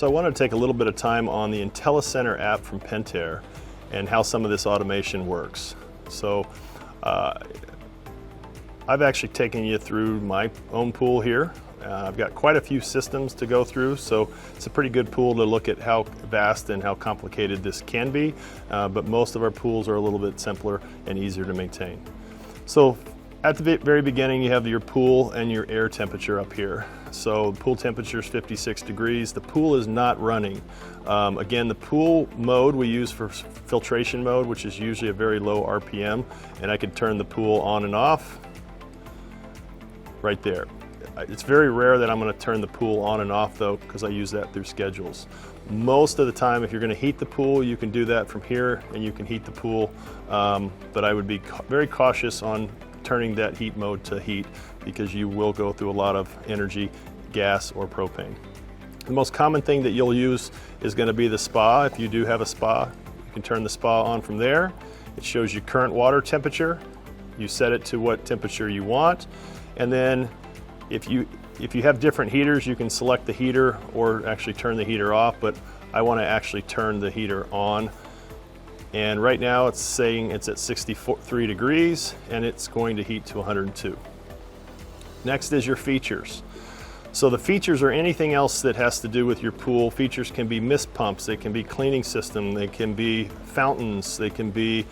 So I wanted to take a little bit of time on the IntelliCenter app from Pentair and how some of this automation works. So I've actually taken you through my own pool here. I've got quite a few systems to go through, so it's a pretty good pool to look at how vast and how complicated this can be, but most of our pools are a little bit simpler and easier to maintain. So at the very beginning, you have your pool and your air temperature up here. So the pool temperature is 56 degrees. The pool is not running. Again, the pool mode we use for filtration mode, which is usually a very low RPM, and I can turn the pool on and off right there. It's very rare that I'm going to turn the pool on and off though, because I use that through schedules. Most of the time, if you're going to heat the pool, you can do that from here and you can heat the pool, but I would be very cautious on turning that heat mode to heat because you will go through a lot of energy, gas or propane. The most common thing that you'll use is going to be the spa. If you do have a spa, you can turn the spa on from there. It shows you current water temperature. You set it to what temperature you want, and then if you have different heaters, you can select the heater or actually turn the heater off, but I want to actually turn the heater on. And right now it's saying it's at 63 degrees and it's going to heat to 102. Next is your features. So the features are anything else that has to do with your pool. Features can be mist pumps, they can be cleaning system, they can be fountains, they can be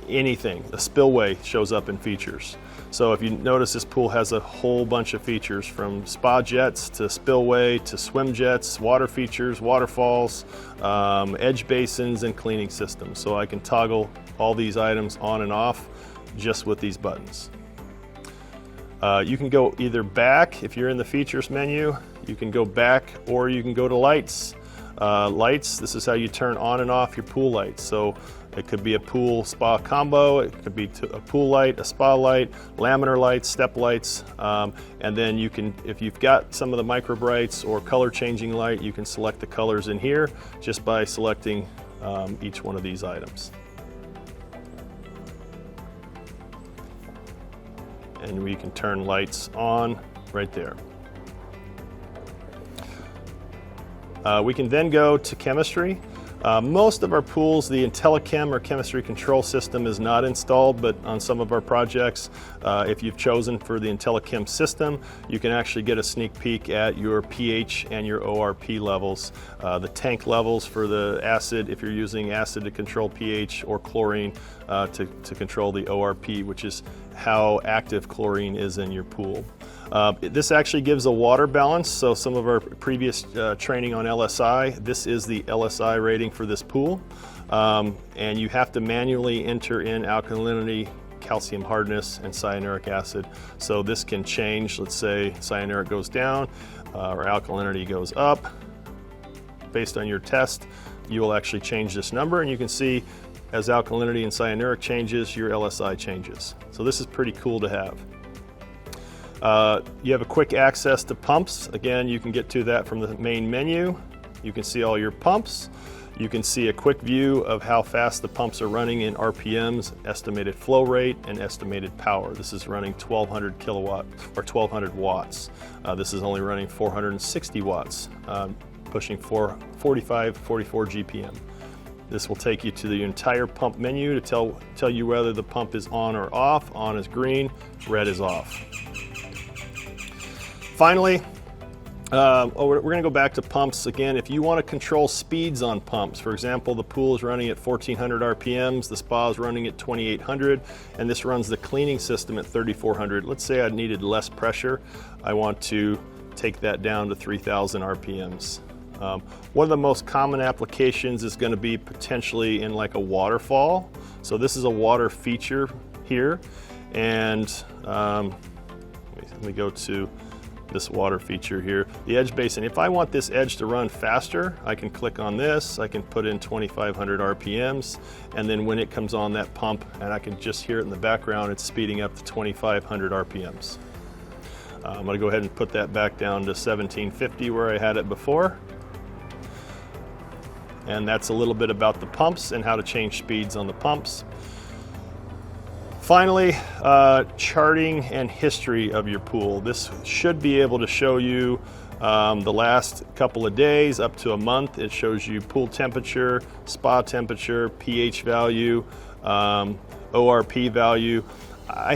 anything. A spillway shows up in features. So if you notice, this pool has a whole bunch of features, from spa jets to spillway to swim jets, water features, waterfalls, edge basins, and cleaning systems. So I can toggle all these items on and off just with these buttons. You can go either back if you're in the features menu, you can go back, or you can go to lights. Lights, this is how you turn on and off your pool lights. So it could be a pool spa combo, it could be a pool light, a spa light, laminar lights, step lights, and then you can, if you've got some of the micro brights or color changing light, you can select the colors in here just by selecting each one of these items. And we can turn lights on right there. We can then go to chemistry. Most of our pools, the IntelliChem or chemistry control system is not installed, but on some of our projects, if you've chosen for the IntelliChem system, you can actually get a sneak peek at your pH and your ORP levels. The tank levels for the acid, if you're using acid to control pH, or chlorine to control the ORP, which is how active chlorine is in your pool. This actually gives a water balance, so some of our previous training on LSI, this is the LSI rating for this pool, and you have to manually enter in alkalinity, calcium hardness, and cyanuric acid. So this can change. Let's say cyanuric goes down or alkalinity goes up. Based on your test, you will actually change this number, and you can see as alkalinity and cyanuric changes, your LSI changes. So this is pretty cool to have. You have a quick access to pumps. Again, you can get to that from the main menu. You can see all your pumps. You can see a quick view of how fast the pumps are running in RPMs, estimated flow rate, and estimated power. This is running 1200 kilowatt or 1200 watts. This is only running 460 watts, pushing 44 GPM. This will take you to the entire pump menu to tell you whether the pump is on or off. On is green, red is off. Finally, we're going to go back to pumps again. If you want to control speeds on pumps, for example, the pool is running at 1400 RPMs, the spa is running at 2800, and this runs the cleaning system at 3400. Let's say I needed less pressure. I want to take that down to 3000 RPMs. One of the most common applications is going to be potentially in like a waterfall. So this is a water feature here, and let me go to this water feature here, the edge basin. If I want this edge to run faster, I can click on this, I can put in 2500 RPMs, and then when it comes on that pump, and I can just hear it in the background, it's speeding up to 2500 RPMs. I'm going to go ahead and put that back down to 1750 where I had it before. And that's a little bit about the pumps and how to change speeds on the pumps. Finally, charting and history of your pool. This should be able to show you The last couple of days up to a month, it shows you pool temperature, spa temperature, pH value, ORP value. I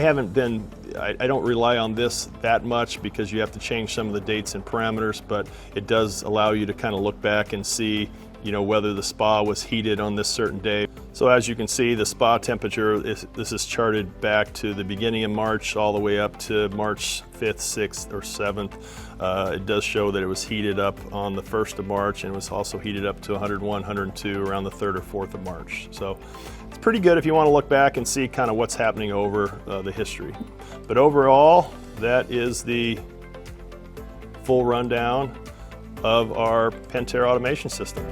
don't rely on this that much because you have to change some of the dates and parameters, but it does allow you to kind of look back and see, whether the spa was heated on this certain day. So as you can see, the spa temperature, this is charted back to the beginning of March all the way up to March 5th, 6th, or 7th. It does show that it was heated up on the 1st of March and was also heated up to 101, 102 around the 3rd or 4th of March. So it's pretty good if you want to look back and see kind of what's happening over the history. But overall, that is the full rundown of our Pentair automation system.